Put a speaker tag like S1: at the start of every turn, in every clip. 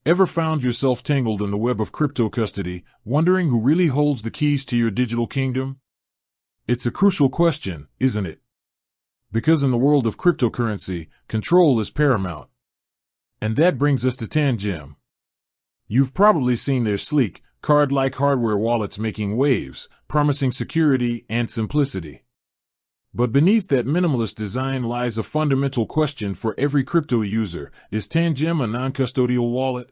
S1: Ever found yourself tangled in the web of crypto custody, wondering who really holds the keys to your digital kingdom? It's a crucial question, isn't it? Because in the world of cryptocurrency, control is paramount. And that brings us to Tangem. You've probably seen their sleek, card-like hardware wallets making waves, promising security and simplicity. But beneath that minimalist design lies a fundamental question for every crypto user: is Tangem a non-custodial wallet?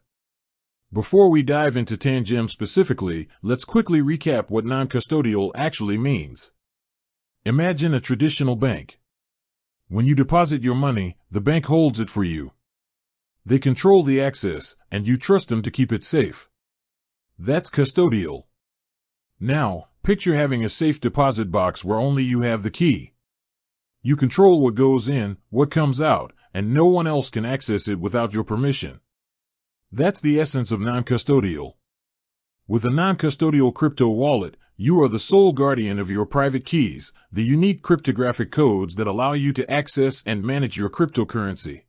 S1: Before we dive into Tangem specifically, let's quickly recap what non-custodial actually means. Imagine a traditional bank. When you deposit your money, the bank holds it for you. They control the access, and you trust them to keep it safe. That's custodial. Now, picture having a safe deposit box where only you have the key. You control what goes in, what comes out, and no one else can access it without your permission. That's the essence of non-custodial. With a non-custodial crypto wallet, you are the sole guardian of your private keys, the unique cryptographic codes that allow you to access and manage your cryptocurrency.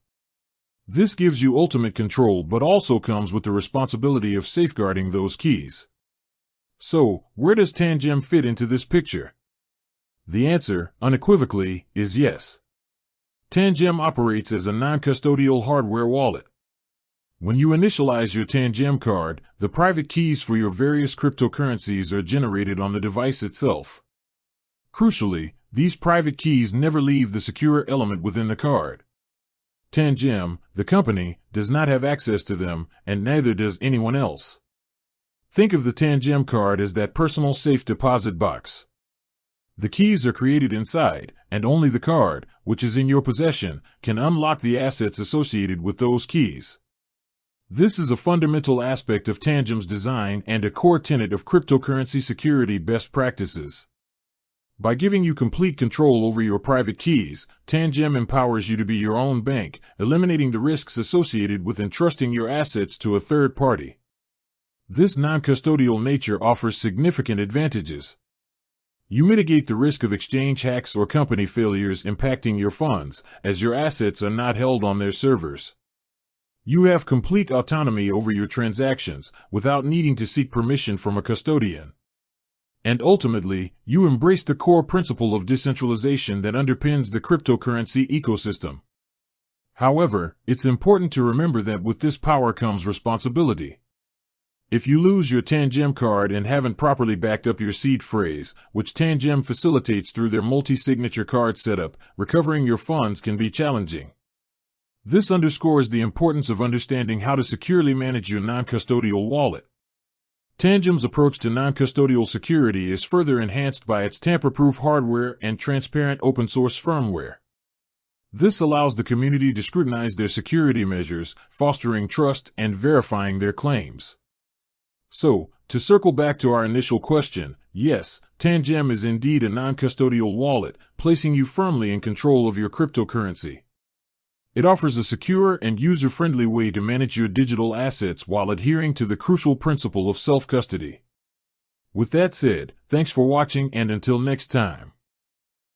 S1: This gives you ultimate control, but also comes with the responsibility of safeguarding those keys. So, where does Tangem fit into this picture? The answer, unequivocally, is yes. Tangem operates as a non-custodial hardware wallet. When you initialize your Tangem card, the private keys for your various cryptocurrencies are generated on the device itself. Crucially, these private keys never leave the secure element within the card. Tangem, the company, does not have access to them, and neither does anyone else. Think of the Tangem card as that personal safe deposit box. The keys are created inside, and only the card, which is in your possession, can unlock the assets associated with those keys. This is a fundamental aspect of Tangem's design and a core tenet of cryptocurrency security best practices. By giving you complete control over your private keys, Tangem empowers you to be your own bank, eliminating the risks associated with entrusting your assets to a third party. This non-custodial nature offers significant advantages. You mitigate the risk of exchange hacks or company failures impacting your funds, as your assets are not held on their servers. You have complete autonomy over your transactions, without needing to seek permission from a custodian. And ultimately, you embrace the core principle of decentralization that underpins the cryptocurrency ecosystem. However, it's important to remember that with this power comes responsibility. If you lose your Tangem card and haven't properly backed up your seed phrase, which Tangem facilitates through their multi-signature card setup, recovering your funds can be challenging. This underscores the importance of understanding how to securely manage your non-custodial wallet. Tangem's approach to non-custodial security is further enhanced by its tamper-proof hardware and transparent open-source firmware. This allows the community to scrutinize their security measures, fostering trust and verifying their claims. So, to circle back to our initial question, yes, Tangem is indeed a non-custodial wallet, placing you firmly in control of your cryptocurrency. It offers a secure and user-friendly way to manage your digital assets while adhering to the crucial principle of self-custody. With that said, thanks for watching, and until next time.